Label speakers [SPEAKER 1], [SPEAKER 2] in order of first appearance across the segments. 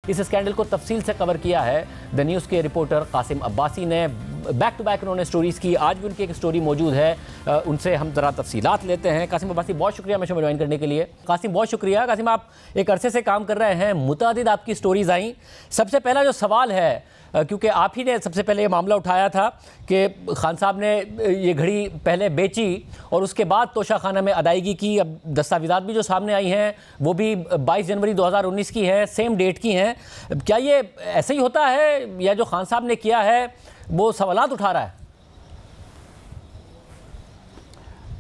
[SPEAKER 1] اس scandal کو تفصیل سے کور کیا ہے دا نیوز کے رپورٹر قاسم عباسی نے. بیک ٹو بیک انہوں نے سٹوریز کی. آج بھی ان کی ایک سٹوری موجود ہے, ان سے ہم ذرا تفصیلات لیتے ہیں. قاسم عباسی, بہت شکریہ ہمیں جوائن کرنے کے لیے. قاسم, بہت شکریہ. قاسم, آپ ایک عرصے سے کام کر رہے ہیں, متعدد آپ کی سٹوریز آئیں. سب سے پہلا جو سوال ہے, کیونکہ آپ ہی نے سب سے پہلے یہ معاملہ اٹھایا تھا کہ خان صاحب نے یہ گھڑی پہلے بیچی اور اس کے بعد توشہ خانہ میں ادائیگی کی. اب دستاویزات بھی جو سامنے آئی ہیں وہ بھی 22 جنوری 2019 کی ہیں, سیم ڈیٹ کی ہیں. کیا یہ ایسے ہی ہوتا ہے یا جو خان صاحب نے کیا ہے وہ سوالات اٹھا رہا ہے؟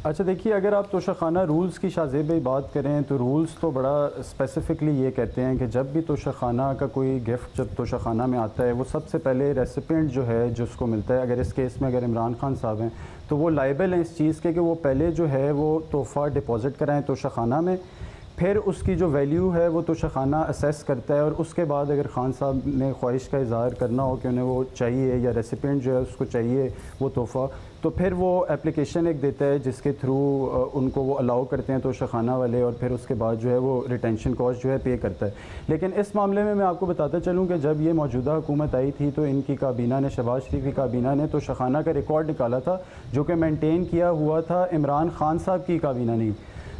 [SPEAKER 2] اچھا دیکھیے, اگر آپ توشہ خانہ رولز کی شاہ زیب بھائی بات کریں تو رولز تو بڑا اسپیسیفکلی یہ کہتے ہیں کہ جب بھی توشہ خانہ کا کوئی گفٹ جب توشہ خانہ میں آتا ہے وہ سب سے پہلے ریسیپینٹ جو ہے جس کو ملتا ہے, اگر اس کیس میں اگر عمران خان صاحب ہیں تو وہ لائبل ہیں اس چیز کے کہ وہ پہلے جو ہے وہ تحفہ ڈپازٹ کرائیں توشہ خانہ میں, پھر اس کی جو ویلیو ہے وہ توشہ خانہ اسیس کرتا ہے, اور اس کے بعد اگر خان صاحب نے خواہش کا اظہار کرنا ہو کہ انہیں وہ چاہیے یا ریسیپینٹ جو ہے اس کو چاہیے وہ تحفہ, تو پھر وہ اپلیکیشن ایک دیتا ہے جس کے تھرو ان کو وہ الاؤ کرتے ہیں توشہ خانہ والے, اور پھر اس کے بعد جو ہے وہ ریٹینشن کاسٹ جو ہے پے کرتا ہے. لیکن اس معاملے میں آپ کو بتاتا چلوں کہ جب یہ موجودہ حکومت آئی تھی تو ان کی کابینہ نے, شہباز شریف کی کابینہ نے توشہ خانہ کا ریکارڈ نکالا تھا جو کہ مینٹین کیا ہوا تھا عمران خان صاحب کی کابینہ نے.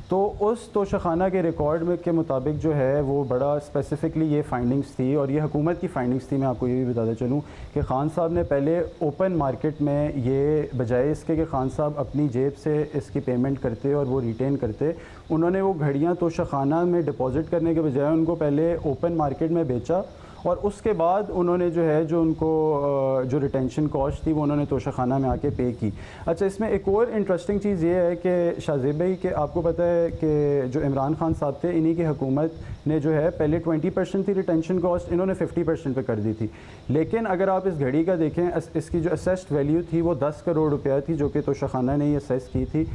[SPEAKER 2] تو اس توشہ خانہ کے ریکارڈ میں کے مطابق جو ہے وہ بڑا اسپیسیفکلی یہ فائنڈنگز تھی, اور یہ حکومت کی فائنڈنگز تھی. میں آپ کو یہ بھی بتاتا چلوں کہ خان صاحب نے پہلے اوپن مارکیٹ میں, یہ بجائے اس کے کہ خان صاحب اپنی جیب سے اس کی پیمنٹ کرتے اور وہ ریٹین کرتے, انہوں نے وہ گھڑیاں توشہ خانہ میں ڈپازٹ کرنے کے بجائے ان کو پہلے اوپن مارکیٹ میں بیچا, اور اس کے بعد انہوں نے جو ہے جو ان کو جو ریٹینشن کاسٹ تھی وہ انہوں نے توشہ خانہ میں آ کے پے کی. اچھا, اس میں ایک اور انٹرسٹنگ چیز یہ ہے کہ شاہ زیب بھائی کہ آپ کو پتہ ہے کہ جو عمران خان صاحب تھے انہی کی حکومت نے جو ہے پہلے 20% تھی ریٹینشن کاسٹ, انہوں نے 50% پہ کر دی تھی. لیکن اگر آپ اس گھڑی کا دیکھیں, اس کی جو اسیسڈ ویلیو تھی وہ 10 کروڑ روپیہ تھی جو کہ توشہ خانہ نے یہ اسیس کی تھی.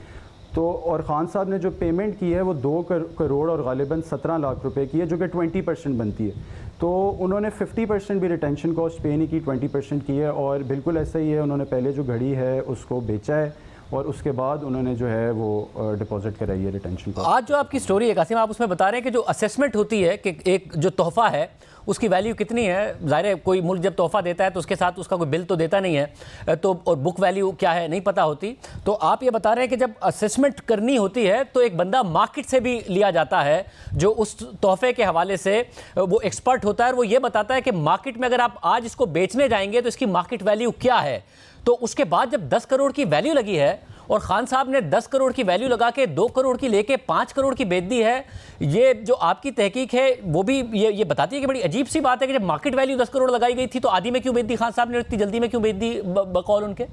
[SPEAKER 2] تو اور خان صاحب نے جو پیمنٹ کی ہے وہ 2 کروڑ اور غالباً 17 لاکھ روپے کی ہے جو کہ 20% بنتی ہے. تو انہوں نے 50% بھی ریٹینشن کاسٹ پے نہیں کی, 20% کی ہے, اور بالکل ایسا ہی ہے انہوں نے پہلے جو گھڑی ہے اس کو بیچا ہے اور اس کے بعد انہوں نے جو ہے وہ ڈپازٹ کرائی ہے ریٹینشن کاسٹ.
[SPEAKER 1] آج جو آپ کی سٹوری ہے قاسم, آپ اس میں بتا رہے ہیں کہ جو اسیسمنٹ ہوتی ہے کہ ایک جو تحفہ ہے اس کی ویلیو کتنی ہے. ظاہر ہے کوئی ملک جب تحفہ دیتا ہے تو اس کے ساتھ اس کا کوئی بل تو دیتا نہیں ہے, تو اور بک ویلیو کیا ہے نہیں پتہ ہوتی. تو آپ یہ بتا رہے ہیں کہ جب اسیسمنٹ کرنی ہوتی ہے تو ایک بندہ مارکیٹ سے بھی لیا جاتا ہے جو اس تحفے کے حوالے سے وہ ایکسپرٹ ہوتا ہے, اور وہ یہ بتاتا ہے کہ مارکیٹ میں اگر آپ آج اس کو بیچنے جائیں گے تو اس کی مارکیٹ ویلیو کیا ہے. تو اس کے بعد جب 10 کروڑ کی ویلیو لگی ہے اور خان صاحب نے 10 کروڑ کی ویلیو لگا کے 2 کروڑ کی لے کے 5 کروڑ کی بیچ دی ہے, یہ جو آپ کی تحقیق ہے وہ بھی یہ بتاتی ہے کہ بڑی عجیب سی بات ہے کہ جب مارکیٹ ویلیو 10 کروڑ لگائی گئی تھی تو آدھی میں کیوں بیچ دی خان صاحب نے, اتنی جلدی میں کیوں بیچ دی بقول ان کے؟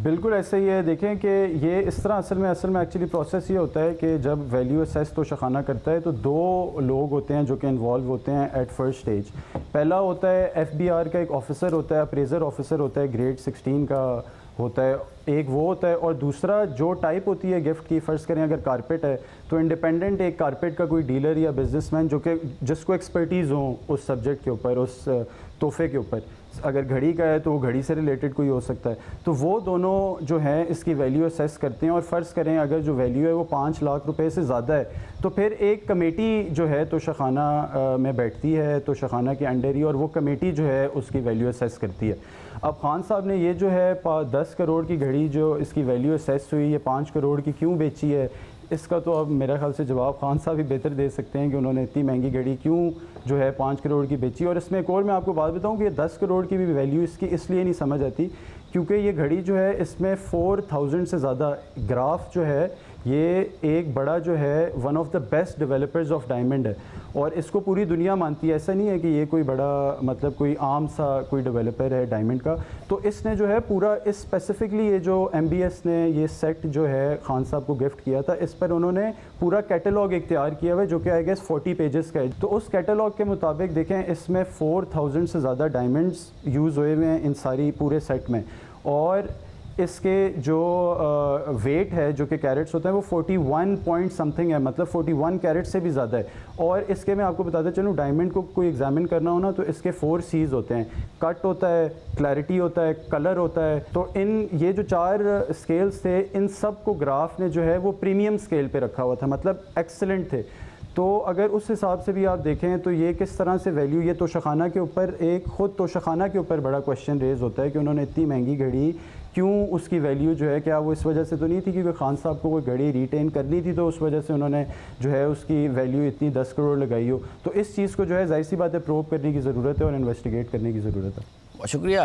[SPEAKER 2] بالکل ایسا ہی ہے. دیکھیں کہ یہ اس طرح اصل میں ایکچولی پروسیس یہ ہوتا ہے کہ جب ویلیو اسیس توشہ خانہ کرتا ہے تو 2 لوگ ہوتے ہیں جو کہ انوالو ہوتے ہیں ایٹ فرسٹ سٹیج. پہلا ہوتا ہے ایف بی آر کا ایک آفیسر ہوتا ہے, اپریزر آفیسر ہوتا ہے, گریڈ 16 کا ہوتا ہے, ایک وہ ہوتا ہے, اور دوسرا جو ٹائپ ہوتی ہے گفٹ کی, فرض کریں اگر کارپیٹ ہے تو انڈیپینڈنٹ ایک کارپیٹ کا کوئی ڈیلر یا بزنس مین جو کہ جس کو ایکسپرٹیز ہوں اس سبجیکٹ کے اوپر, اس تحفے کے اوپر. اگر گھڑی کا ہے تو وہ گھڑی سے ریلیٹڈ کوئی ہو سکتا ہے. تو وہ دونوں جو ہیں اس کی ویلیو اسیس کرتے ہیں, اور فرض کریں اگر جو ویلیو ہے وہ 5 لاکھ روپے سے زیادہ ہے تو پھر ایک کمیٹی جو ہے توشہ خانہ میں بیٹھتی ہے توشہ خانہ کے انڈر ہی, اور وہ کمیٹی جو ہے اس کی ویلیو اسیس کرتی ہے. اب خان صاحب نے یہ جو ہے 10 کروڑ کی گھڑی جو اس کی ویلیو اسیس ہوئی ہے 5 کروڑ کی کیوں بیچی ہے, اس کا تو اب میرا خیال سے جواب خان صاحب ہی بہتر دے سکتے ہیں کہ انہوں نے اتنی مہنگی گھڑی کیوں جو ہے 5 کروڑ کی بیچی. اور اس میں ایک اور میں آپ کو بات بتاؤں کہ یہ 10 کروڑ کی بھی ویلیو اس کی اس لیے نہیں سمجھ آتی کیونکہ یہ گھڑی جو ہے اس میں 4000 سے زیادہ گراف جو ہے, یہ ایک بڑا جو ہے one of the best developers of diamond ہے, اور اس کو پوری دنیا مانتی ہے. ایسا نہیں ہے کہ یہ کوئی بڑا مطلب کوئی عام سا کوئی ڈیولپر ہے ڈائمنڈ کا. تو اس نے جو ہے پورا اس اسپیسیفکلی یہ جو ایم بی ایس نے یہ سیٹ جو ہے خان صاحب کو گفٹ کیا تھا, اس پر انہوں نے پورا کیٹلاگ اختیار کیا ہوا ہے جو کہ آئی گیس 40 پیجز کا ہے. تو اس کیٹلاگ کے مطابق دیکھیں اس میں 4000 سے زیادہ ڈائمنڈز یوز ہوئے ہوئے ہیں ان ساری پورے سیٹ میں, اور اس کے جو ویٹ ہے جو کہ کیرٹس ہوتا ہے وہ 41 پوائنٹ سمتھنگ ہے, مطلب 41 کیرٹ سے بھی زیادہ ہے. اور اس کے میں آپ کو بتاتا چلوں ڈائمنڈ کو کوئی ایگزامن کرنا ہو نا تو اس کے 4 C's ہوتے ہیں, کٹ ہوتا ہے, کلیئرٹی ہوتا ہے, کلر ہوتا ہے. تو یہ جو 4 اسکیلز تھے ان سب کو گراف نے جو ہے وہ پریمیم اسکیل پہ رکھا ہوا تھا, مطلب ایکسلنٹ تھے. تو اگر اس حساب سے بھی آپ دیکھیں تو یہ کس طرح سے ویلیو، یہ توشہ خانہ کے اوپر خود توشہ خانہ کے اوپر بڑا کویشچن ریز ہوتا ہے کہ انہوں نے اتنی مہنگی گھڑی کیوں، اس کی ویلیو جو ہے کیا وہ اس وجہ سے تو نہیں تھی کیونکہ خان صاحب کو کوئی گھڑی ریٹین کرنی تھی تو اس وجہ سے انہوں نے جو ہے اس کی ویلیو اتنی 10 کروڑ لگائی ہو؟ تو اس چیز کو جو ہے ظاہر سی بات ہے پروب کرنے کی ضرورت ہے اور انویسٹیگیٹ کرنے کی ضرورت ہے۔
[SPEAKER 1] شکریہ